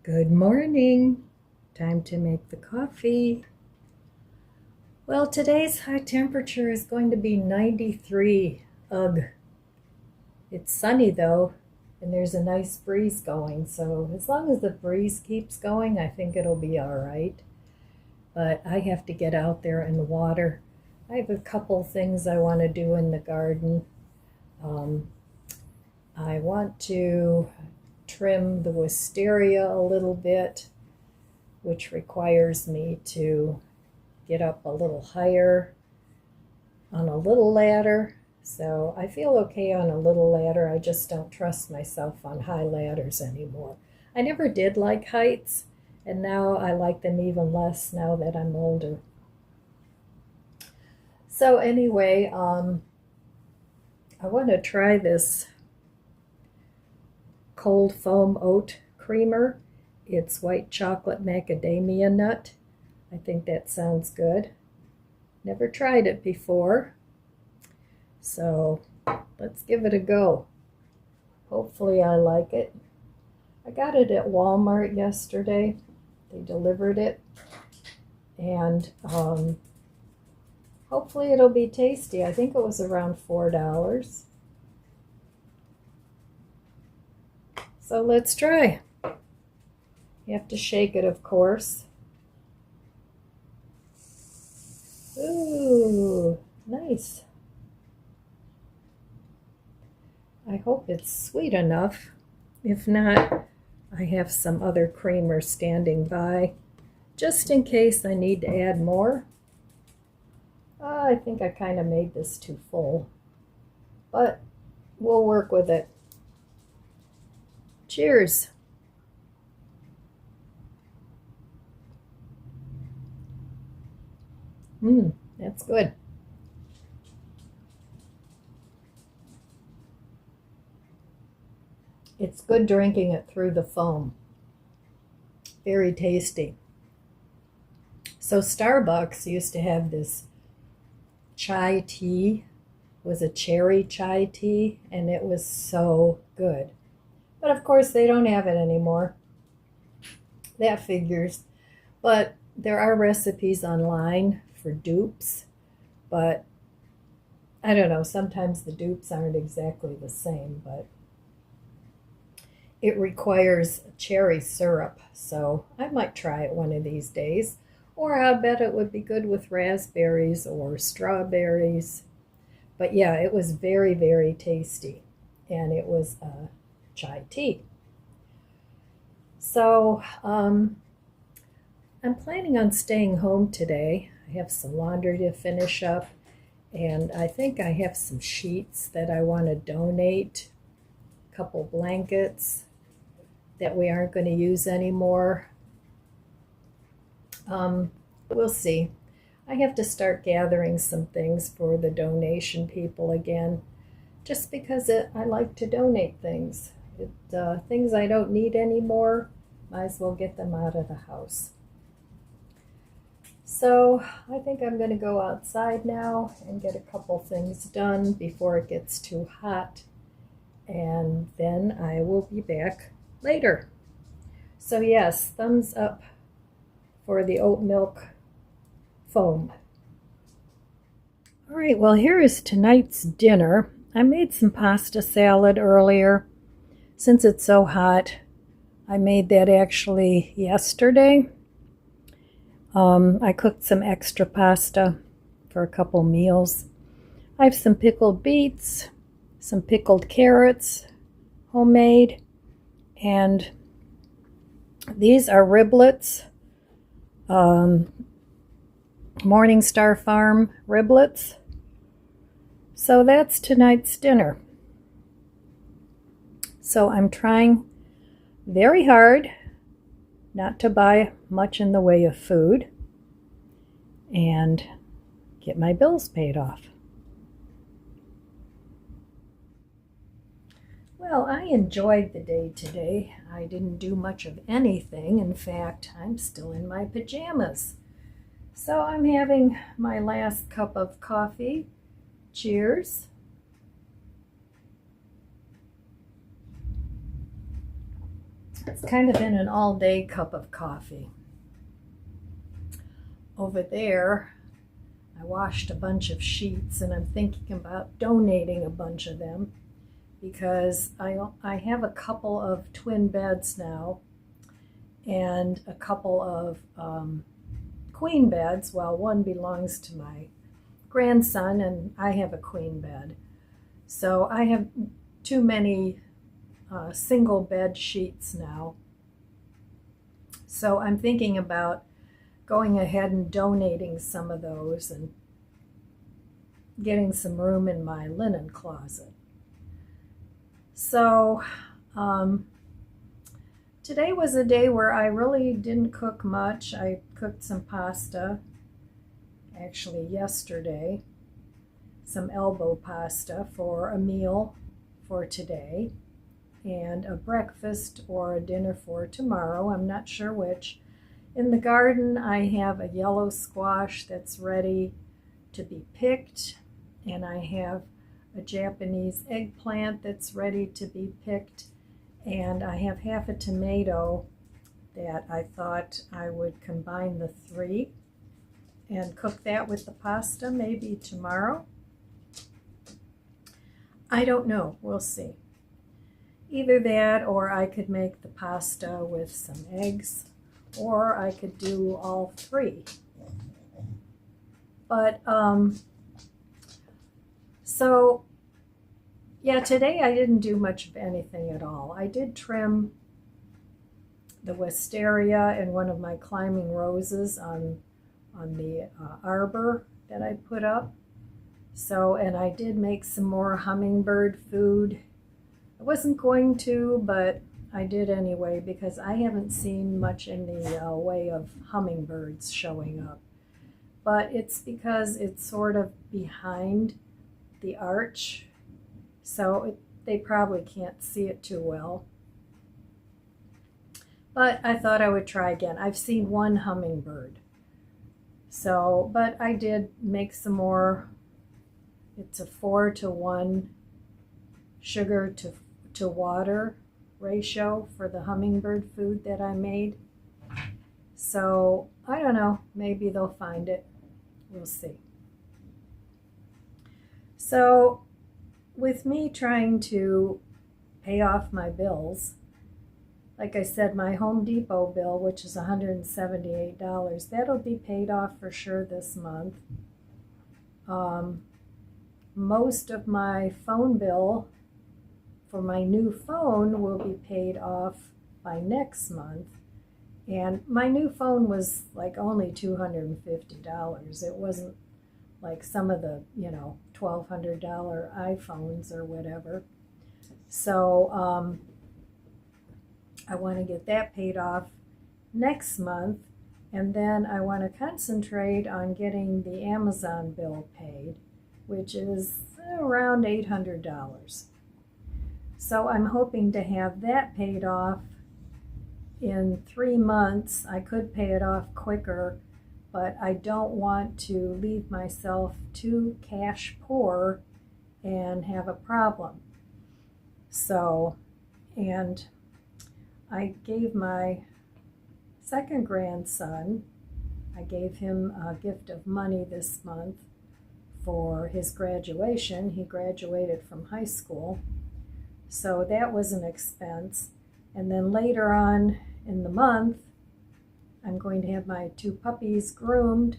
Good morning. Time to make the coffee. Well, today's high temperature is going to be 93. Ugh. It's sunny though, and there's a nice breeze going. So, as long as the breeze keeps going, I think it'll be all right. But I have to get out there in the water. I have a couple things I want to do in the garden. Um, I want to trim the wisteria a little bit, which requires me to get up a little higher on a little ladder. So I feel okay on a little ladder. I just don't trust myself on high ladders anymore. I never did like heights, and now I like them even less now that I'm older. So anyway, I want to try this cold foam oat creamer. It's white chocolate macadamia nut. I think that sounds good. Never tried it before, so let's give it a go. Hopefully I like it. I got it at Walmart yesterday. They delivered it, and hopefully it'll be tasty. I think it was around $4. So let's try. You have to shake it, of course. Ooh, nice. I hope it's sweet enough. If not, I have some other creamer standing by, just in case I need to add more. I think I kind of made this too full, but we'll work with it. Cheers. That's good. It's good drinking it through the foam. Very tasty. So Starbucks used to have this chai tea, was a cherry chai tea, and it was so good. But of course they don't have it anymore. That figures. But there are recipes online for dupes, but I don't know, sometimes the dupes aren't exactly the same, but it requires cherry syrup, so I might try it one of these days. Or I bet it would be good with raspberries or strawberries. But yeah, it was very, very tasty, and it was chai tea. So I'm planning on staying home today. I have some laundry to finish up, and I think I have some sheets that I want to donate, a couple blankets that we aren't going to use anymore. We'll see. I have to start gathering some things for the donation people again, just because I like to donate things. Things I don't need anymore, might as well get them out of the house. So I think I'm going to go outside now and get a couple things done before it gets too hot, and then I will be back later. So yes, thumbs up for the oat milk foam. All right, well, here is tonight's dinner. I made some pasta salad earlier. Since it's so hot, I made that actually yesterday. I cooked some extra pasta for a couple meals. I have some pickled beets, some pickled carrots, homemade, and these are riblets, Morningstar Farm riblets. So that's tonight's dinner. So I'm trying very hard not to buy much in the way of food and get my bills paid off. Well, I enjoyed the day today. I didn't do much of anything. In fact, I'm still in my pajamas. So I'm having my last cup of coffee. Cheers. It's kind of been an all-day cup of coffee. Over there, I washed a bunch of sheets and I'm thinking about donating a bunch of them because I have a couple of twin beds now and a couple of queen beds. Well, one belongs to my grandson and I have a queen bed. So I have too many single bed sheets now. So I'm thinking about going ahead and donating some of those and getting some room in my linen closet. So today was a day where I really didn't cook much. I cooked some pasta, actually yesterday, some elbow pasta for a meal for today, and a breakfast or a dinner for tomorrow. I'm not sure which. In the garden, I have a yellow squash that's ready to be picked, and I have a Japanese eggplant that's ready to be picked, and I have half a tomato that I thought I would combine the three and cook that with the pasta maybe tomorrow. I don't know, we'll see. Either that or I could make the pasta with some eggs, or I could do all three. But so yeah, today I didn't do much of anything at all. I did trim the wisteria and one of my climbing roses on the arbor that I put up. So, and I did make some more hummingbird food. I wasn't going to, but I did anyway because I haven't seen much in the way of hummingbirds showing up. But it's because it's sort of behind the arch, so they probably can't see it too well. But I thought I would try again. I've seen one hummingbird. So, but I did make some more. It's a 4-to-1 sugar to water ratio for the hummingbird food that I made. So I don't know, maybe they'll find it. We'll see. So with me trying to pay off my bills, like I said, my Home Depot bill, which is $178, that'll be paid off for sure this month. Most of my phone bill for my new phone will be paid off by next month. And my new phone was like only $250. It wasn't like some of the, $1,200 iPhones or whatever. So I want to get that paid off next month. And then I want to concentrate on getting the Amazon bill paid, which is around $800. So I'm hoping to have that paid off in 3 months. I could pay it off quicker, but I don't want to leave myself too cash poor and have a problem. So, and I gave my second grandson, I gave him a gift of money this month for his graduation. He graduated from high school. So that was an expense. And then later on in the month, I'm going to have my 2 puppies groomed,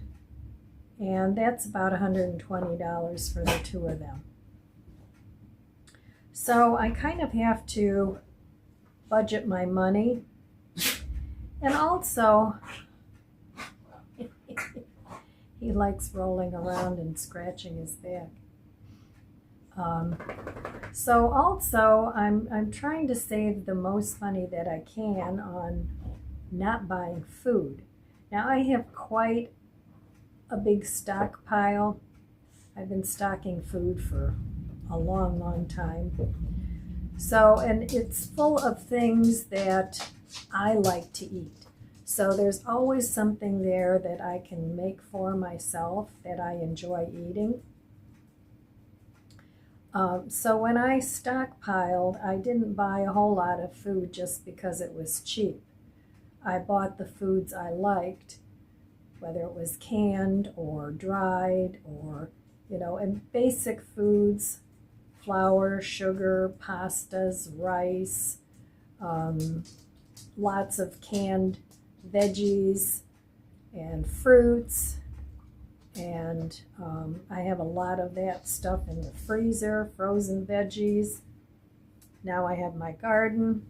and that's about $120 for the 2 of them. So I kind of have to budget my money. And also, he likes rolling around and scratching his back. So also, I'm trying to save the most money that I can on not buying food. Now I have quite a big stockpile. I've been stocking food for a long, long time. So, and it's full of things that I like to eat. So there's always something there that I can make for myself that I enjoy eating. So when I stockpiled, I didn't buy a whole lot of food just because it was cheap. I bought the foods I liked, whether it was canned or dried or, and basic foods, flour, sugar, pastas, rice, um, lots of canned veggies and fruits. And I have a lot of that stuff in the freezer, frozen veggies. Now I have my garden.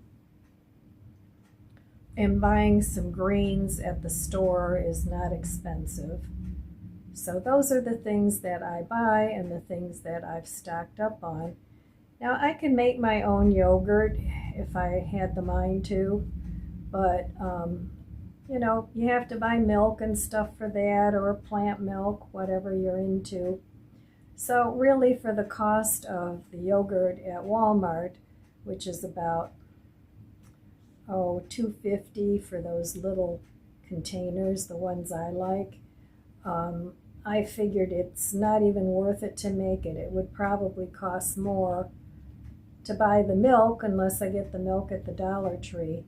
And buying some greens at the store is not expensive. So those are the things that I buy and the things that I've stocked up on. Now I can make my own yogurt if I had the mind to, but you have to buy milk and stuff for that, or plant milk, whatever you're into. So really for the cost of the yogurt at Walmart, which is about $2.50 for those little containers, the ones I like, I figured it's not even worth it to make it. It would probably cost more to buy the milk unless I get the milk at the Dollar Tree.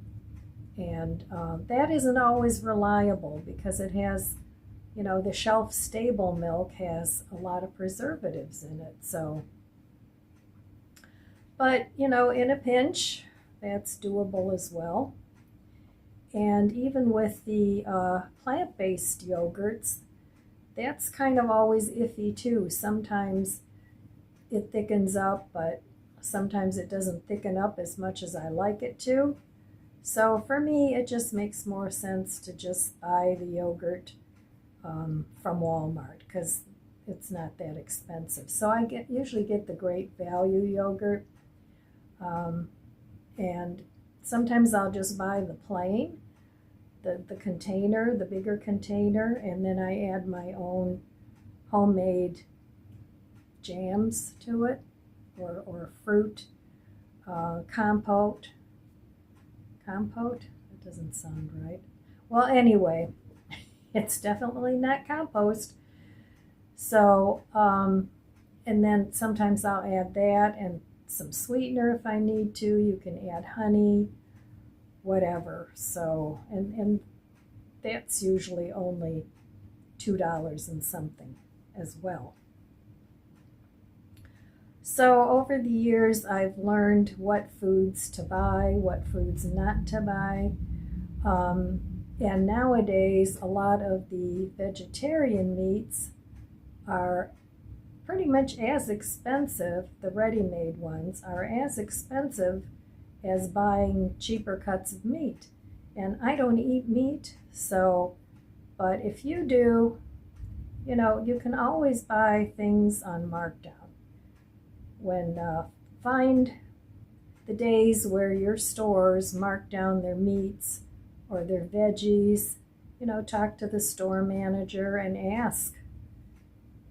And that isn't always reliable because it has, the shelf stable milk has a lot of preservatives in it. So, but, in a pinch, that's doable as well. And even with the plant-based yogurts, that's kind of always iffy too. Sometimes it thickens up, but sometimes it doesn't thicken up as much as I like it to. So for me, it just makes more sense to just buy the yogurt from Walmart because it's not that expensive. So I usually get the Great Value yogurt, and sometimes I'll just buy the plain, the container, the bigger container, and then I add my own homemade jams to it, or fruit compote. Compote? That doesn't sound right. Well, anyway, it's definitely not compost. So, and then sometimes I'll add that and some sweetener if I need to. You can add honey, whatever. So, and that's usually only $2 and something as well. So over the years, I've learned what foods to buy, what foods not to buy. And nowadays, a lot of the vegetarian meats are pretty much as expensive, the ready-made ones are as expensive as buying cheaper cuts of meat. And I don't eat meat, but if you do, you can always buy things on markdown. Find the days where your stores mark down their meats or their veggies, talk to the store manager and ask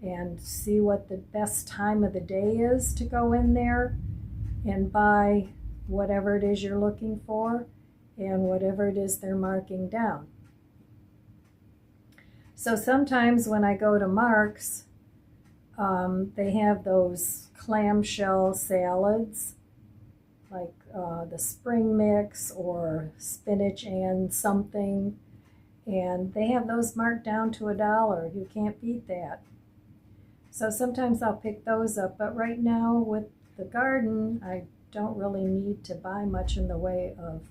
and see what the best time of the day is to go in there and buy whatever it is you're looking for and whatever it is they're marking down. So sometimes when I go to Mark's, they have those clamshell salads, like the spring mix or spinach and something, and they have those marked down to $1. You can't beat that. So sometimes I'll pick those up, but right now with the garden, I don't really need to buy much in the way of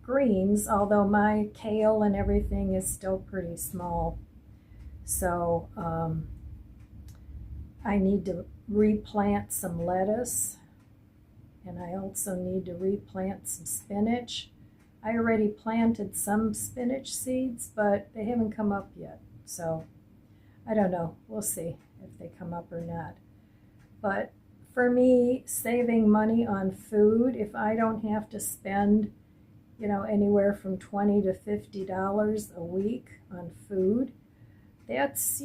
greens, although my kale and everything is still pretty small. So I need to replant some lettuce, and I also need to replant some spinach. I already planted some spinach seeds, but they haven't come up yet. So I don't know. We'll see if they come up or not. But for me, saving money on food, if I don't have to spend, anywhere from $20 to $50 a week on food, that's,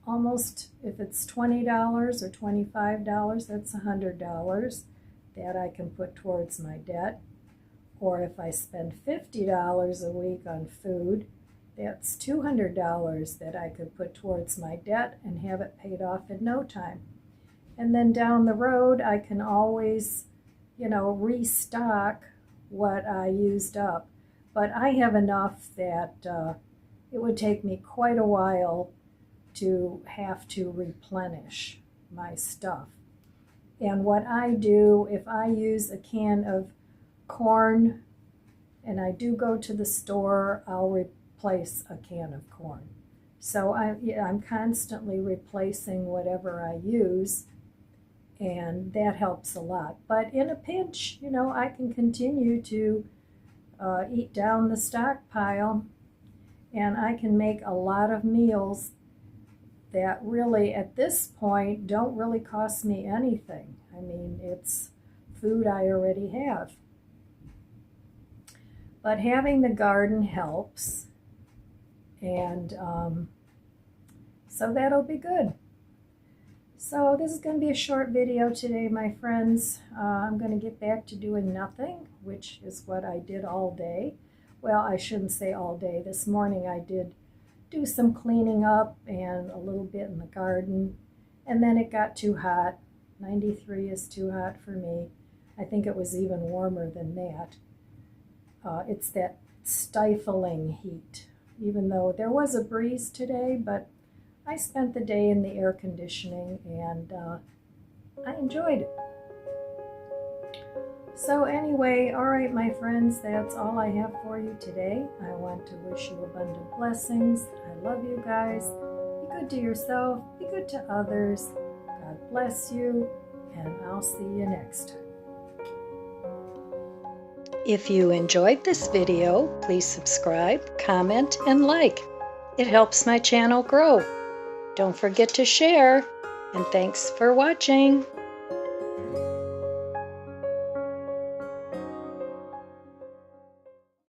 almost, if it's $20 or $25, that's $100 that I can put towards my debt. Or if I spend $50 a week on food, that's $200 that I could put towards my debt and have it paid off in no time. And then down the road, I can always, restock what I used up. But I have enough that it would take me quite a while to have to replenish my stuff. And what I do, if I use a can of corn and I do go to the store, I'll replace a can of corn. So I'm constantly replacing whatever I use, and that helps a lot. But in a pinch, I can continue to eat down the stockpile, and I can make a lot of meals that really, at this point, don't really cost me anything. I mean, it's food I already have. But having the garden helps, and so that'll be good. So this is going to be a short video today, my friends. I'm going to get back to doing nothing, which is what I did all day. Well, I shouldn't say all day. This morning I did do some cleaning up and a little bit in the garden, and then it got too hot. 93 is too hot for me. I think it was even warmer than that. It's that stifling heat, even though there was a breeze today, but I spent the day in the air conditioning, and I enjoyed it. So anyway, all right, my friends, that's all I have for you today. I want to wish you abundant blessings. I love you guys. Be good to yourself. Be good to others. God bless you, and I'll see you next time. If you enjoyed this video, please subscribe, comment, and like. It helps my channel grow. Don't forget to share, and thanks for watching.